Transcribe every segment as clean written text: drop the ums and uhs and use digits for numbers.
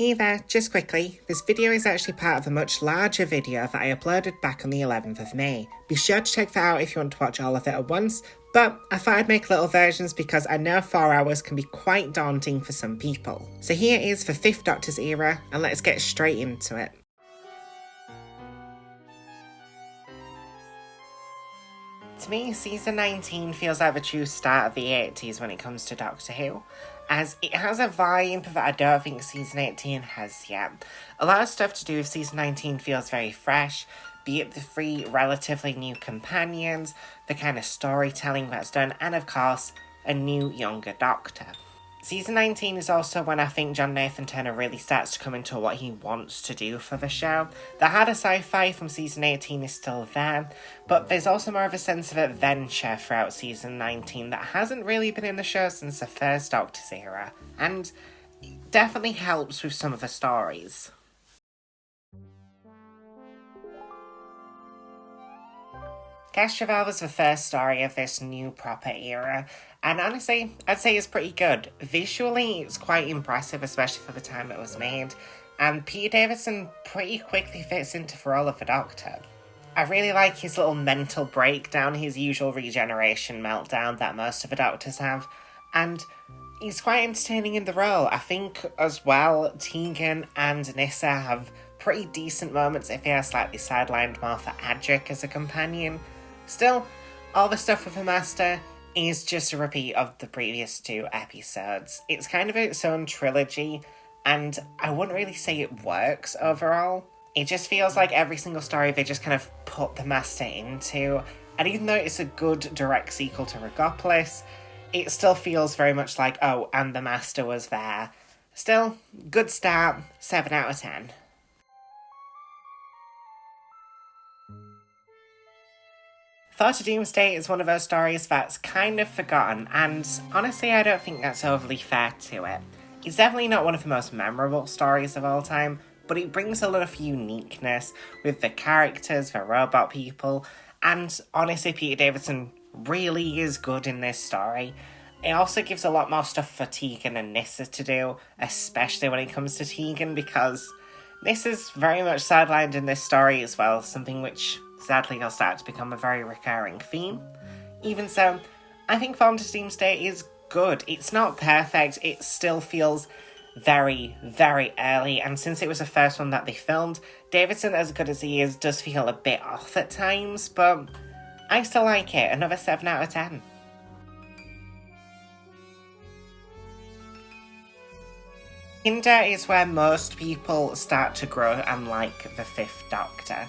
Hey there, just quickly, this video is actually part of a much larger video that I uploaded back on the 11th of May. Be sure to check that out if you want to watch all of it at once, but I thought I'd make little versions because I know 4 hours can be quite daunting for some people. So here is the 5th Doctor's era, and let's get straight into it. To me, season 19 feels like the true start of the 80s when it comes to Doctor Who, as it has a vibe that I don't think season 18 has yet. A lot of stuff to do with season 19 feels very fresh, be it the 3 relatively new companions, the kind of storytelling that's done, and of course, a new younger Doctor. Season 19 is also when I think John Nathan Turner really starts to come into what he wants to do for the show. The harder sci-fi from season 18 is still there, but there's also more of a sense of adventure throughout season 19 that hasn't really been in the show since the first Doctor's era, and it definitely helps with some of the stories. Castrovel was the first story of this new proper era, and honestly, I'd say it's pretty good. Visually, it's quite impressive, especially for the time it was made, and Peter Davison pretty quickly fits into the role of the Doctor. I really like his little mental breakdown, his usual regeneration meltdown that most of the Doctors have, and he's quite entertaining in the role. I think, as well, Tegan and Nyssa have pretty decent moments if they are slightly sidelined more for Adric as a companion. Still, all the stuff with the Master is just a repeat of the previous 2 episodes. It's kind of its own trilogy, and I wouldn't really say it works overall. It just feels like every single story they just kind of put the Master into, and even though it's a good direct sequel to Regopolis, it still feels very much like, oh, and the Master was there. Still, good start, 7 out of 10. Thought to Doomsday is one of those stories that's kind of forgotten, and honestly I don't think that's overly fair to it. It's definitely not one of the most memorable stories of all time, but it brings a lot of uniqueness with the characters, the robot people, and honestly Peter Davison really is good in this story. It also gives a lot more stuff for Tegan and Nyssa to do, especially when it comes to Tegan, because Nyssa's very much sidelined in this story as well, something which sadly will start to become a very recurring theme. Even so, I think Thought to Doomsday is good. It's not perfect, it still feels very, very early, and since it was the first one that they filmed, Davison, as good as he is, does feel a bit off at times, but I still like it. Another 7 out of 10. Kinder is where most people start to grow and like the 5th Doctor.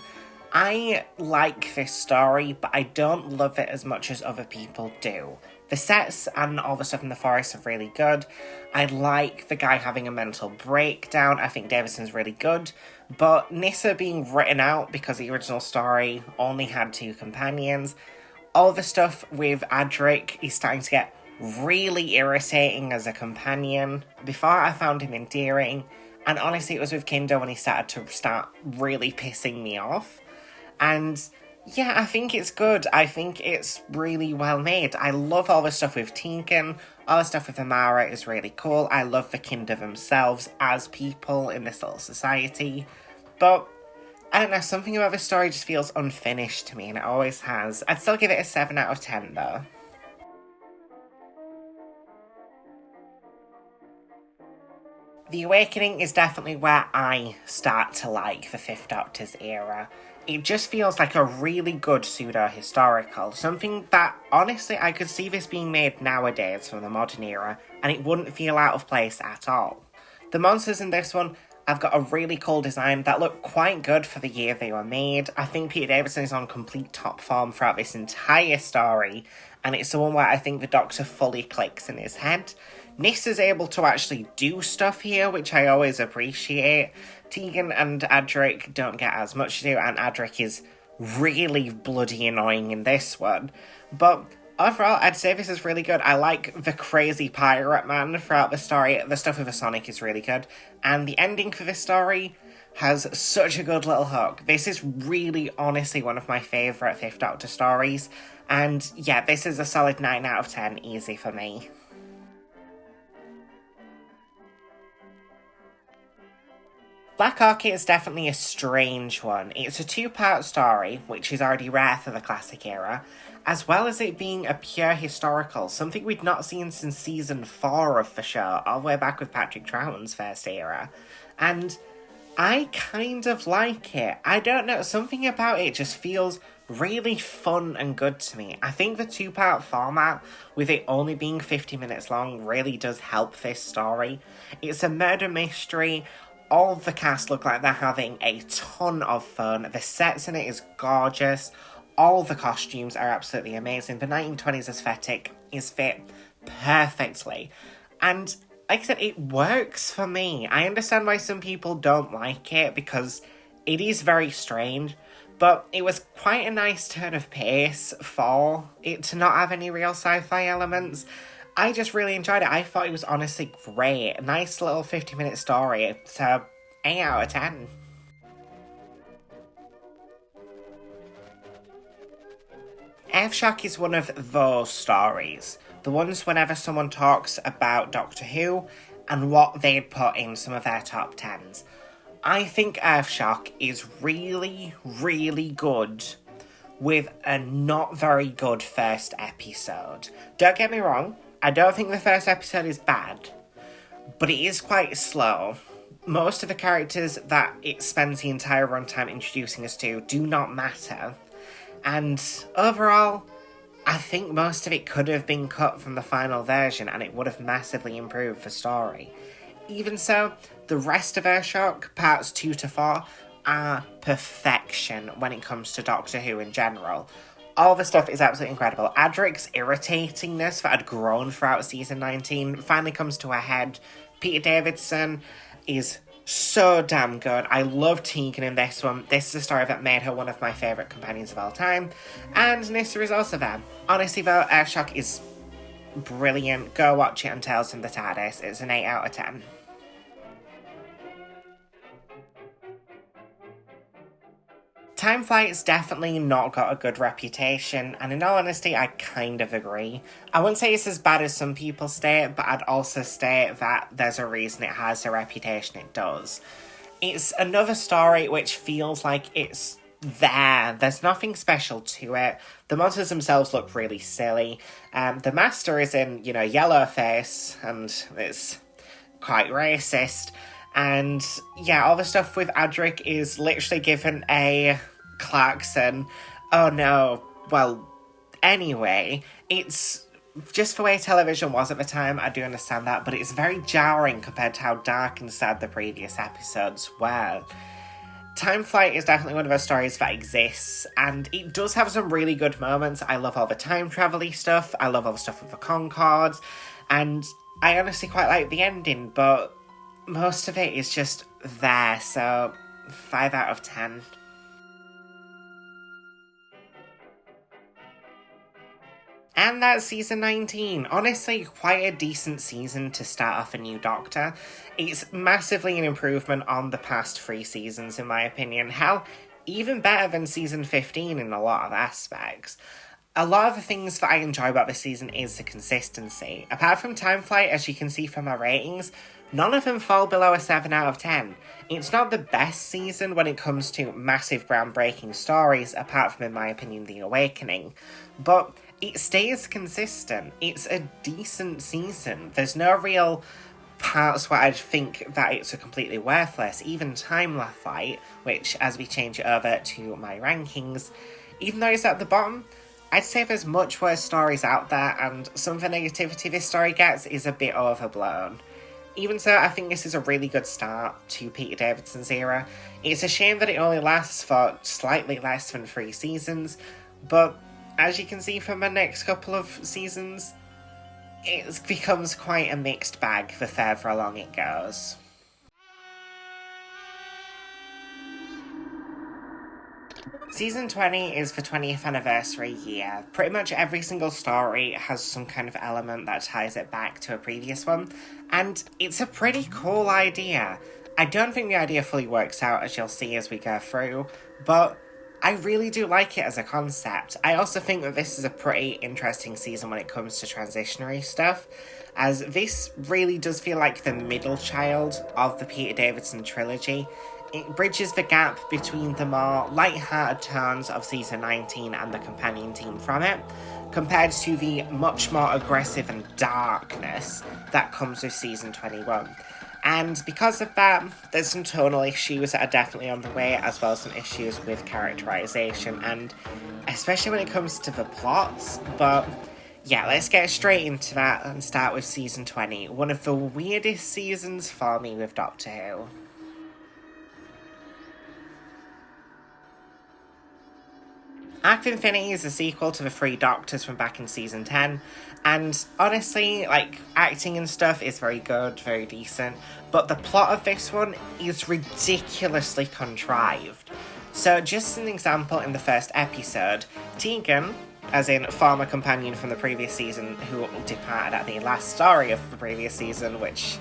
I like this story, but I don't love it as much as other people do. The sets and all the stuff in the forest are really good. I like the guy having a mental breakdown. I think Davison's really good. But Nyssa being written out because the original story only had 2 companions. All the stuff with Adric is starting to get really irritating as a companion. Before I found him endearing, and honestly it was with Kinder when he started to really pissing me off. And yeah, I think it's good. I think it's really well made. I love all the stuff with Tegan. All the stuff with Amara is really cool. I love the Kinder themselves as people in this little society. But I don't know, something about the story just feels unfinished to me, and it always has. I'd still give it a 7 out of 10 though. The Awakening is definitely where I start to like the 5th Doctor's era. It just feels like a really good pseudo-historical, something that, honestly, I could see this being made nowadays from the modern era, and it wouldn't feel out of place at all. The monsters in this one have got a really cool design that look quite good for the year they were made. I think Peter Davison is on complete top form throughout this entire story, and it's the one where I think the Doctor fully clicks in his head. Nyssa's able to actually do stuff here, which I always appreciate. Tegan and Adric don't get as much to do, and Adric is really bloody annoying in this one. But overall, I'd say this is really good. I like the crazy pirate man throughout the story. The stuff with the Sonic is really good. And the ending for this story has such a good little hook. This is really, honestly, one of my favourite 5th Doctor stories. And yeah, this is a solid 9 out of 10, easy for me. Black Orchid is definitely a strange one. It's a two-part story, which is already rare for the classic era, as well as it being a pure historical, something we'd not seen since season 4 of the show, all the way back with Patrick Troughton's first era. And I kind of like it. I don't know, something about it just feels really fun and good to me. I think the two-part format, with it only being 50 minutes long, really does help this story. It's a murder mystery. All of the cast look like they're having a ton of fun. The sets in it is gorgeous. All the costumes are absolutely amazing. The 1920s aesthetic is fit perfectly. And like I said, it works for me. I understand why some people don't like it because it is very strange, but it was quite a nice turn of pace for it to not have any real sci-fi elements. I just really enjoyed it. I thought it was honestly great. A nice little 50-minute story. So, 8 out of 10. Earthshock is one of those stories. The ones whenever someone talks about Doctor Who and what they'd put in some of their top 10s. I think Earthshock is really, really good with a not very good first episode. Don't get me wrong, I don't think the first episode is bad, but it is quite slow. Most of the characters that it spends the entire runtime introducing us to do not matter. And overall, I think most of it could have been cut from the final version and it would have massively improved the story. Even so, the rest of Earthshock, parts 2 to 4, are perfection when it comes to Doctor Who in general. All the stuff is absolutely incredible. Adric's irritatingness that had grown throughout season 19 finally comes to a head. Peter Davidson is so damn good. I love Tegan in this one. This is a story that made her one of my favourite companions of all time. And Nyssa is also there. Honestly though, Earthshock is brilliant. Go watch it on Tales from the TARDIS. It's an 8 out of 10. Time Flight's definitely not got a good reputation, and in all honesty, I kind of agree. I wouldn't say it's as bad as some people state, but I'd also state that there's a reason it has the reputation it does. It's another story which feels like it's there. There's nothing special to it. The monsters themselves look really silly. The Master is in, yellow face, and it's quite racist. And yeah, all the stuff with Adric is literally given a klaxon. Oh no. Well, anyway, it's just the way television was at the time, I do understand that, but it's very jarring compared to how dark and sad the previous episodes were. Time Flight is definitely one of those stories that exists, and it does have some really good moments. I love all the time travel-y stuff, I love all the stuff with the Concords, and I honestly quite like the ending, but most of it is just there, so 5 out of 10. And that's season 19. Honestly, quite a decent season to start off a new Doctor. It's massively an improvement on the past 3 seasons, in my opinion. Hell, even better than season 15 in a lot of aspects. A lot of the things that I enjoy about this season is the consistency. Apart from Time Flight, as you can see from our ratings, none of them fall below a 7 out of 10. It's not the best season when it comes to massive groundbreaking stories, apart from, in my opinion, The Awakening. But it stays consistent. It's a decent season. There's no real parts where I'd think that it's a completely worthless. Even Time Flight, which, as we change it over to my rankings, even though it's at the bottom, I'd say there's much worse stories out there, and some of the negativity this story gets is a bit overblown. Even so, I think this is a really good start to Peter Davidson's era. It's a shame that it only lasts for slightly less than 3 seasons, but as you can see from the next couple of seasons, it becomes quite a mixed bag the further along it goes. Season 20 is the 20th anniversary year. Pretty much every single story has some kind of element that ties it back to a previous one, and it's a pretty cool idea. I don't think the idea fully works out, as you'll see as we go through, but I really do like it as a concept. I also think that this is a pretty interesting season when it comes to transitionary stuff, as this really does feel like the middle child of the Peter Davidson trilogy. It bridges the gap between the more light-hearted tones of season 19 and the companion theme from it, compared to the much more aggressive and darkness that comes with season 21. And because of that, there's some tonal issues that are definitely on the way, as well as some issues with characterization, and especially when it comes to the plots. But yeah, let's get straight into that and start with season 20, one of the weirdest seasons for me with Doctor Who. Act Infinity is a sequel to the Three Doctors from back in season 10, and honestly, acting and stuff is very good, very decent, but the plot of this one is ridiculously contrived. So just an example, in the first episode, Tegan, as in former companion from the previous season who departed at the last story of the previous season, which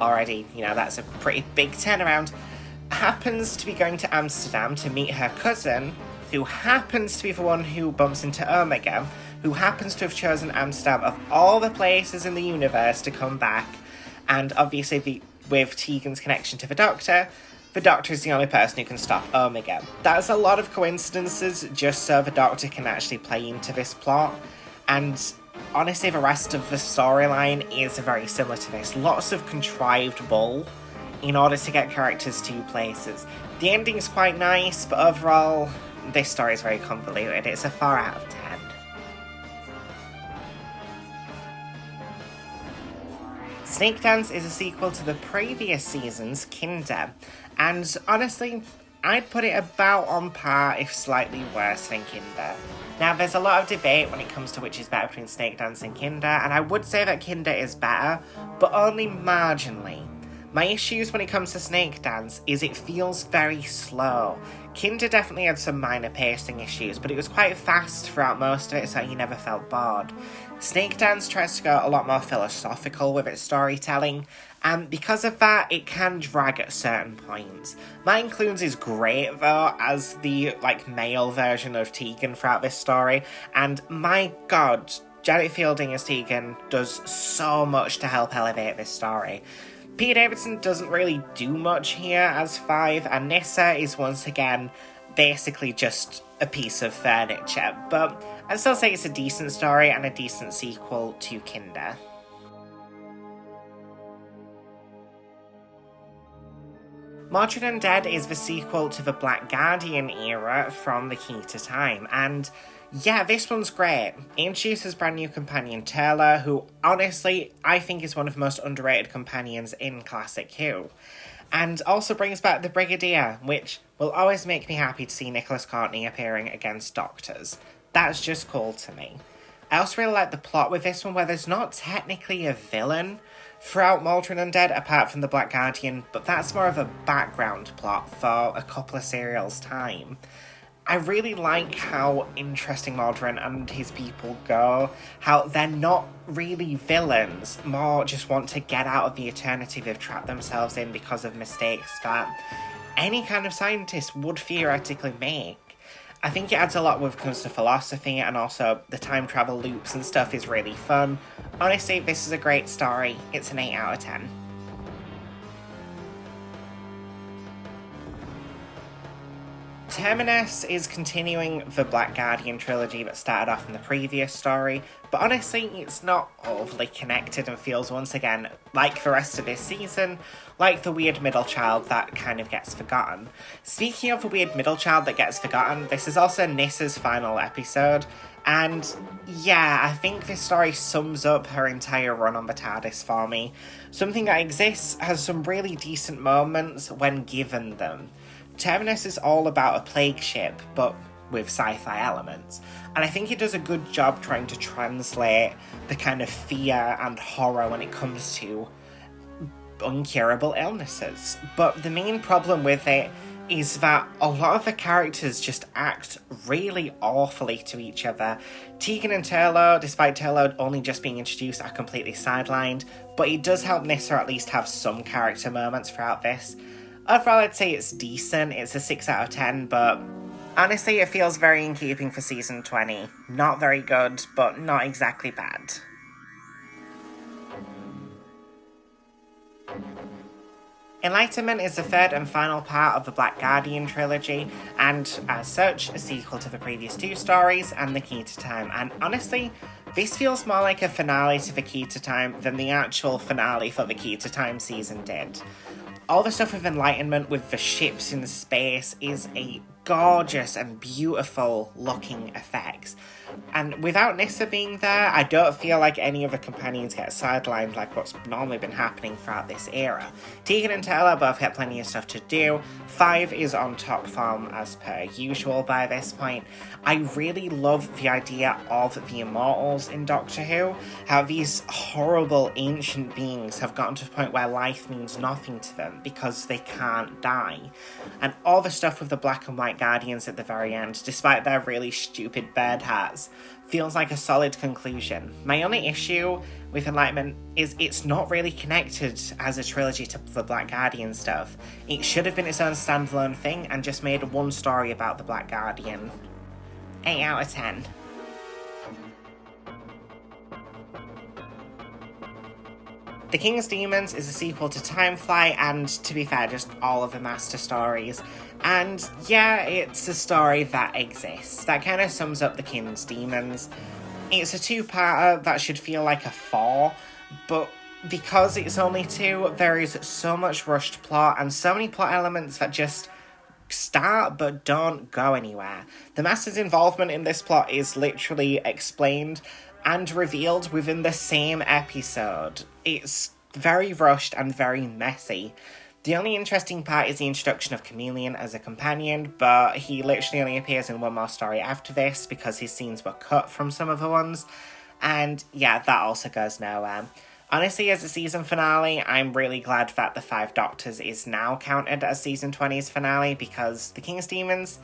already, that's a pretty big turnaround, happens to be going to Amsterdam to meet her cousin, who happens to be the one who bumps into Omega, who happens to have chosen Amsterdam of all the places in the universe to come back, and obviously with Tegan's connection to the Doctor is the only person who can stop Omega. That's a lot of coincidences just so the Doctor can actually play into this plot, and honestly the rest of the storyline is very similar to this. Lots of contrived bull in order to get characters to places. The ending's quite nice, but overall, this story is very convoluted. It's a 4 out of 10. Snake Dance is a sequel to the previous season's Kinder, and honestly, I'd put it about on par, if slightly worse than Kinder. Now, there's a lot of debate when it comes to which is better between Snake Dance and Kinder, and I would say that Kinder is better, but only marginally. My issues when it comes to Snake Dance is it feels very slow. Kinder definitely had some minor pacing issues, but it was quite fast throughout most of it, so you never felt bored. Snake Dance tries to go a lot more philosophical with its storytelling, and because of that, it can drag at certain points. Mike Clunes is great, though, as the, male version of Tegan throughout this story, and my god, Janet Fielding as Tegan does so much to help elevate this story. Peter Davidson doesn't really do much here as Five, and Nyssa is once again basically just a piece of furniture, but I'd still say it's a decent story and a decent sequel to Kinder. Mordred Undead is the sequel to the Black Guardian era from The Key to Time, and yeah, this one's great. It introduces brand new companion Taylor, who honestly I think is one of the most underrated companions in classic Who, and also brings back the Brigadier, which will always make me happy to see Nicholas Courtney appearing against Doctors. That's just cool to me. I also really like the plot with this one, where there's not technically a villain throughout Mordred Undead apart from the Black Guardian, but that's more of a background plot for a couple of serials' time. I really like how interesting Mordred and his people go, how they're not really villains, more just want to get out of the eternity they've trapped themselves in because of mistakes that any kind of scientist would theoretically make. I think it adds a lot when it comes to philosophy, and also the time travel loops and stuff is really fun. Honestly, this is a great story. It's an 8 out of 10. Terminus is continuing the Black Guardian trilogy that started off in the previous story, but honestly, it's not overly connected and feels once again, like the rest of this season, like the weird middle child that kind of gets forgotten. Speaking of the weird middle child that gets forgotten, this is also Nyssa's final episode, and yeah, I think this story sums up her entire run on the TARDIS for me. Something that exists, has some really decent moments when given them. Terminus is all about a plague ship, but with sci-fi elements, and I think it does a good job trying to translate the kind of fear and horror when it comes to incurable illnesses. But the main problem with it is that a lot of the characters just act really awfully to each other. Tegan and Taylor, despite Taylor only just being introduced, are completely sidelined, but it does help Nyssa at least have some character moments throughout this. Overall, I'd say it's decent. It's a 6 out of 10, but honestly, it feels very in keeping for season 20. Not very good, but not exactly bad. Enlightenment is the third and final part of the Black Guardian trilogy, and as such, a sequel to the previous two stories and The Key to Time. And honestly, this feels more like a finale to The Key to Time than the actual finale for The Key to Time season did. All the stuff with Enlightenment, with the ships in space, is a gorgeous and beautiful looking effects. And without Nissa being there, I don't feel like any of the companions get sidelined like what's normally been happening throughout this era. Tegan and Taylor both get plenty of stuff to do. Five is on top form as per usual by this point. I really love the idea of the Immortals in Doctor Who, how these horrible ancient beings have gotten to the point where life means nothing to them because they can't die. And all the stuff with the Black and White Guardians at the very end, despite their really stupid bird hats, feels like a solid conclusion. My only issue with Enlightenment is it's not really connected as a trilogy to the Black Guardian stuff. It should have been its own standalone thing and just made one story about the Black Guardian. 8 out of 10. The King's Demons is a sequel to Timefly and, to be fair, just all of the Master stories. And yeah, it's a story that exists. That kind of sums up The King's Demons. It's a two-parter that should feel like a 4, but because it's only 2, there is so much rushed plot and so many plot elements that just start but don't go anywhere. The Master's involvement in this plot is literally explained and revealed within the same episode. It's very rushed and very messy. The only interesting part is the introduction of Chameleon as a companion, but he literally only appears in one more story after this because his scenes were cut from some of the ones. And yeah, that also goes nowhere. Honestly, as a season finale, I'm really glad that The Five Doctors is now counted as season 20's finale because The King's Demons,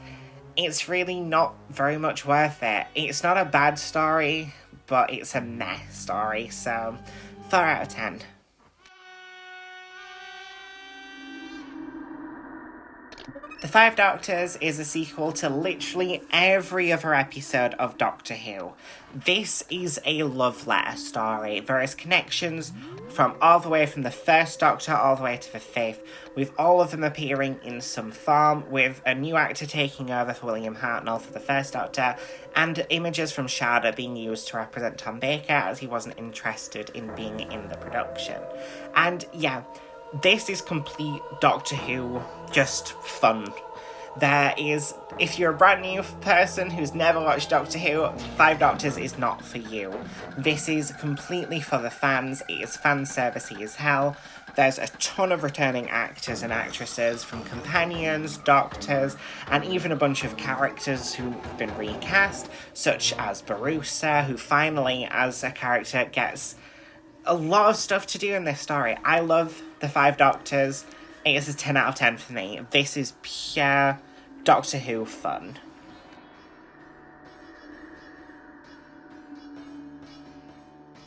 it's really not very much worth it. It's not a bad story, but it's a meh story, so 4 out of 10. The Five Doctors is a sequel to literally every other episode of Doctor Who. This is a love letter story. There is connections from all the way from the first Doctor all the way to the fifth, with all of them appearing in some form, with a new actor taking over for William Hartnell for the first Doctor, and images from Shada being used to represent Tom Baker as he wasn't interested in being in the production. And yeah, this is complete Doctor Who, just fun. There is, if you're a brand new person who's never watched Doctor Who, Five Doctors is not for you. This is completely for the fans. It is fan servicey as hell. There's a ton of returning actors and actresses from companions, doctors, and even a bunch of characters who've been recast, such as Barusa, who finally, as a character, gets a lot of stuff to do in this story. I love The Five Doctors. It is a 10 out of 10 for me. This is pure Doctor Who fun.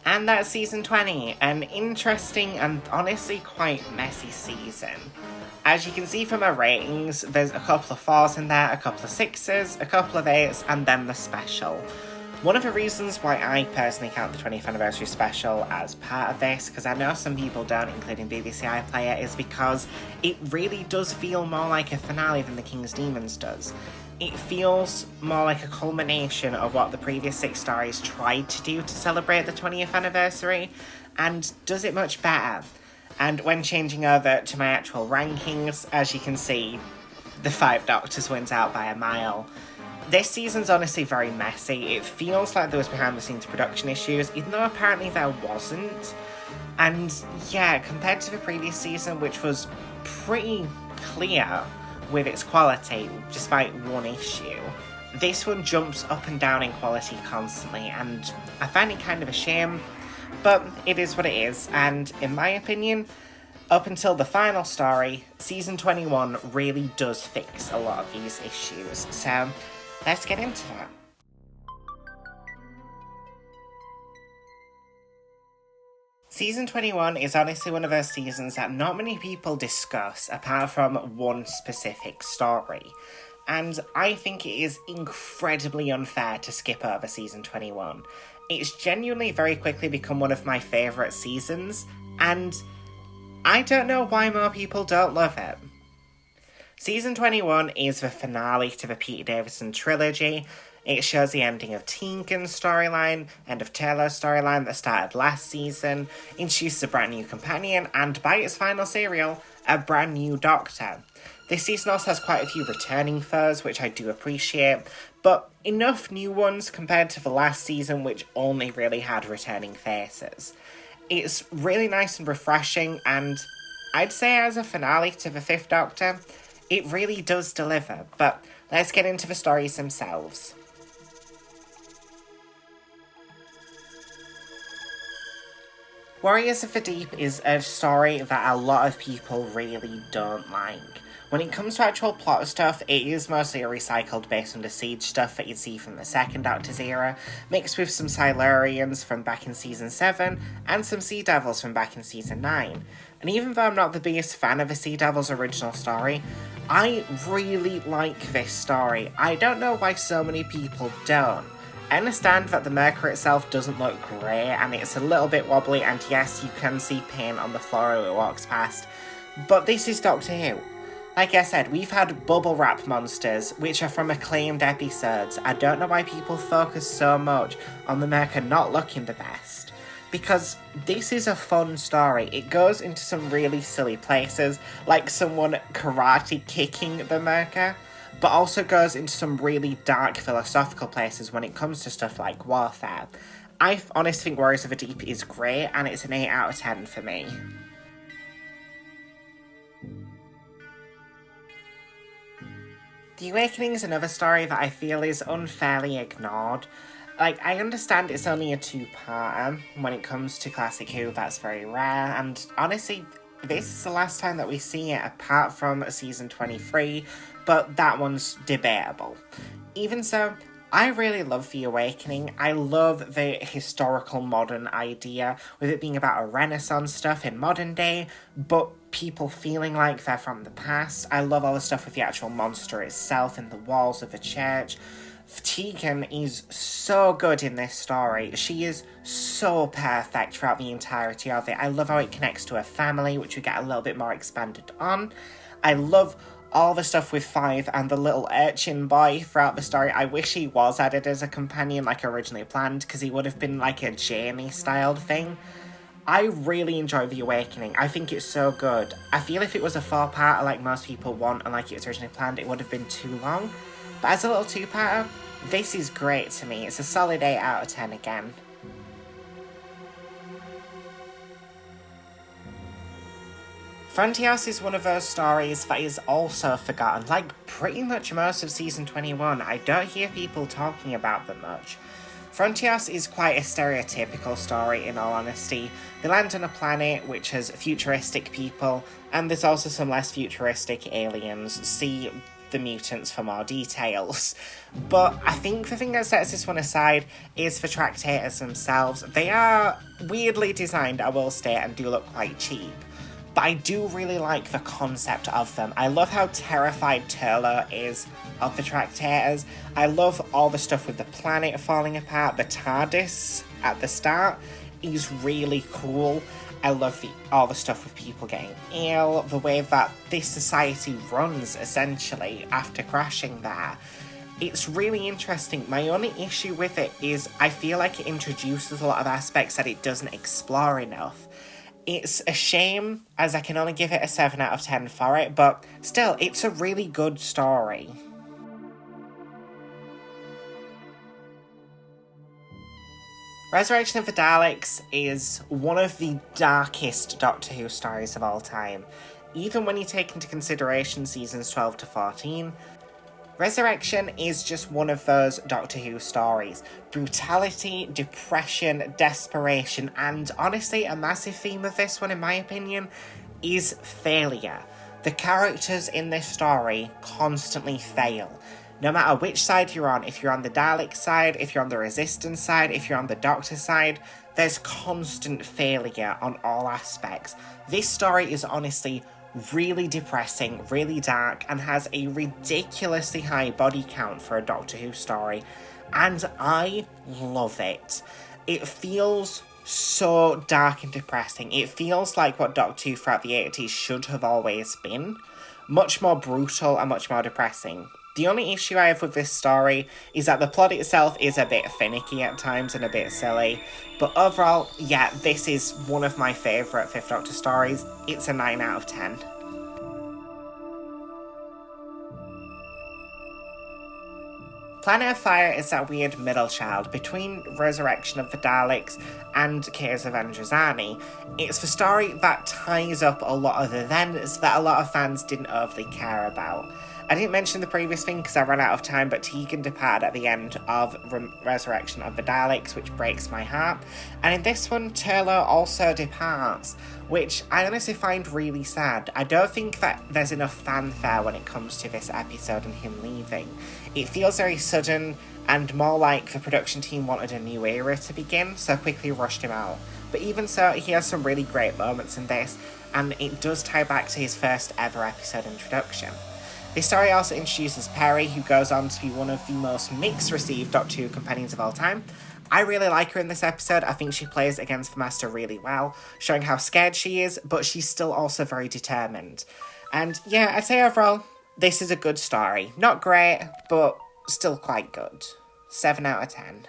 And that's season 20, an interesting and honestly quite messy season. As you can see from our ratings, there's a couple of 4s in there, a couple of 6s, a couple of 8s, and then the special. One of the reasons why I personally count the 20th anniversary special as part of this, because I know some people don't, including BBC iPlayer, is because it really does feel more like a finale than The King's Demons does. It feels more like a culmination of what the previous 6 stories tried to do to celebrate the 20th anniversary, and does it much better. And when changing over to my actual rankings, as you can see, The Five Doctors wins out by a mile. This season's honestly very messy. It feels like there was behind-the-scenes production issues, even though apparently there wasn't. And yeah, compared to the previous season, which was pretty clear with its quality, despite one issue, this one jumps up and down in quality constantly, and I find it kind of a shame, but it is what it is, and in my opinion, up until the final story, season 21 really does fix a lot of these issues, so let's get into that. Season 21 is honestly one of those seasons that not many people discuss apart from one specific story. And I think it is incredibly unfair to skip over season 21. It's genuinely very quickly become one of my favourite seasons, and I don't know why more people don't love it. Season 21 is the finale to the Peter Davison trilogy. It shows the ending of Tegan's storyline, end of Taylor's storyline that started last season, introduces a brand new companion, and by its final serial, a brand new Doctor. This season also has quite a few returning foes, which I do appreciate, but enough new ones compared to the last season, which only really had returning faces. It's really nice and refreshing, and I'd say as a finale to the Fifth Doctor, it really does deliver, but let's get into the stories themselves. Warriors of the Deep is a story that a lot of people really don't like. When it comes to actual plot stuff, it is mostly a recycled based on the Siege stuff that you'd see from the Second Doctor's era, mixed with some Silurians from back in Season 7, and some Sea Devils from back in Season 9. And even though I'm not the biggest fan of the Sea Devils original story, I really like this story. I don't know why so many people don't. I understand that the Mercury itself doesn't look great, and it's a little bit wobbly, and yes, you can see paint on the floor as it walks past, but this is Doctor Who. Like I said, we've had bubble wrap monsters, which are from acclaimed episodes. I don't know why people focus so much on the Mercury not looking the best. Because this is a fun story. It goes into some really silly places, like someone karate kicking the Mercury, but also goes into some really dark philosophical places when it comes to stuff like warfare. I honestly think Warriors of the Deep is great, and it's an 8 out of 10 for me. The Awakening is another story that I feel is unfairly ignored. Like, I understand it's only a 2-parter. When it comes to Classic Who, that's very rare, and honestly, this is the last time that we see it apart from Season 23, but that one's debatable. Even so, I really love The Awakening. I love the historical modern idea, with it being about a Renaissance stuff in modern day, but people feeling like they're from the past. I love all the stuff with the actual monster itself in the walls of the church. Tegan is so good in this story. She is so perfect throughout the entirety of it. I love how it connects to her family, which we get a little bit more expanded on. I love all the stuff with Five and the little urchin boy throughout the story. I wish he was added as a companion like originally planned, because he would have been like a Jamie-styled thing. I really enjoy The Awakening. I think it's so good. I feel if it was a 4-parter like most people want and like it was originally planned, it would have been too long. But as a little 2-parter, this is great to me. It's a solid 8 out of 10 again. Frontios is one of those stories that is also forgotten. Like pretty much most of Season 21, I don't hear people talking about them much. Frontios is quite a stereotypical story, in all honesty. They land on a planet which has futuristic people, and there's also some less futuristic aliens. See the mutants for more details. But I think the thing that sets this one aside is the tractators themselves. They are weirdly designed, I will state, and do look quite cheap. But I do really like the concept of them. I love how terrified Turlo is of the tractators. I love all the stuff with the planet falling apart. The TARDIS at the start is really cool. I love all the stuff with people getting ill, the way that this society runs, essentially, after crashing there. It's really interesting. My only issue with it is I feel like it introduces a lot of aspects that it doesn't explore enough. It's a shame, as I can only give it a 7 out of 10 for it, but still, it's a really good story. Resurrection of the Daleks is one of the darkest Doctor Who stories of all time. Even when you take into consideration seasons 12 to 14, Resurrection is just one of those Doctor Who stories. Brutality, depression, desperation, and honestly, a massive theme of this one, in my opinion, is failure. The characters in this story constantly fail. No matter which side you're on, if you're on the Dalek side, if you're on the Resistance side, if you're on the Doctor side, there's constant failure on all aspects. This story is honestly really depressing, really dark, and has a ridiculously high body count for a Doctor Who story, and I love it. It feels so dark and depressing. It feels like what Doctor Who throughout the 80s should have always been. Much more brutal and much more depressing. The only issue I have with this story is that the plot itself is a bit finicky at times and a bit silly. But overall, yeah, this is one of my favourite Fifth Doctor stories. It's a 9 out of 10. Planet of Fire is that weird middle child between Resurrection of the Daleks and Caves of Androzani. It's the story that ties up a lot of events that a lot of fans didn't overly care about. I didn't mention the previous thing because I ran out of time, but Tegan departed at the end of Resurrection of the Daleks, which breaks my heart. And in this one, Turlough also departs, which I honestly find really sad. I don't think that there's enough fanfare when it comes to this episode and him leaving. It feels very sudden and more like the production team wanted a new era to begin, so quickly rushed him out. But even so, he has some really great moments in this, and it does tie back to his first ever episode introduction. This story also introduces Perry, who goes on to be one of the most mixed-received Doctor Who companions of all time. I really like her in this episode. I think she plays against the Master really well, showing how scared she is, but she's still also very determined. And yeah, I'd say overall, this is a good story. Not great, but still quite good. 7 out of 10.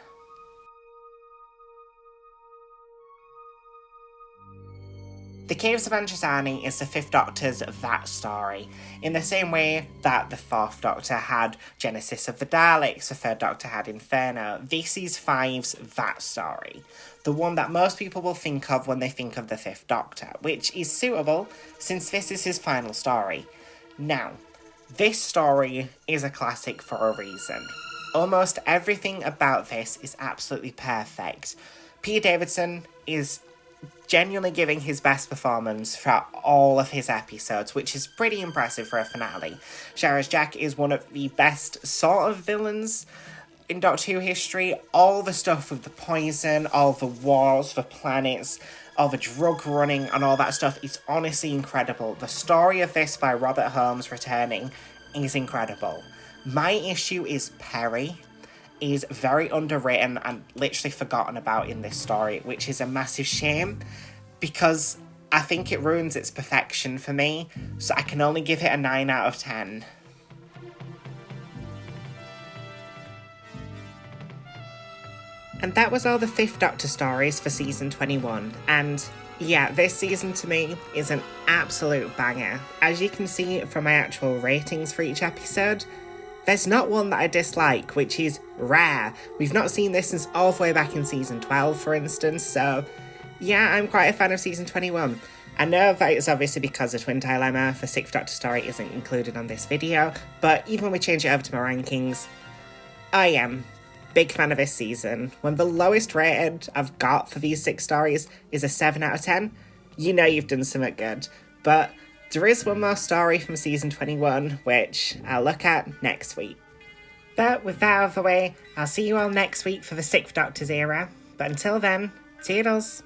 The Caves of Androzani is the Fifth Doctor's That story, in the same way that the Fourth Doctor had Genesis of the Daleks, the Third Doctor had Inferno. This is Five's That story, the one that most people will think of when they think of the Fifth Doctor, which is suitable since this is his final story. Now, this story is a classic for a reason. Almost everything about this is absolutely perfect. Peter Davison is genuinely giving his best performance throughout all of his episodes, which is pretty impressive for a finale. Shara's Jack is one of the best sort of villains in Doctor Who history. All the stuff with the poison, all the wars, the planets, all the drug running and all that stuff is honestly incredible. The story of this by Robert Holmes returning is incredible. My issue is Perry is very underwritten and literally forgotten about in this story, which is a massive shame because I think it ruins its perfection for me, so I can only give it a 9 out of 10. And that was all the Fifth Doctor stories for season 21, and yeah, this season to me is an absolute banger. As you can see from my actual ratings for each episode, there's not one that I dislike, which is rare. We've not seen this since all the way back in season 12, for instance, so yeah, I'm quite a fan of season 21. I know that it's obviously because of Twin Dilemma, the Sixth Doctor story isn't included on this video, but even when we change it over to my rankings, I am big fan of this season. When the lowest rated I've got for these 6 stories is a 7 out of 10, you know you've done something good. But there is one more story from season 21, which I'll look at next week. But with that out of the way, I'll see you all next week for the Sixth Doctor's era. But until then, toodles!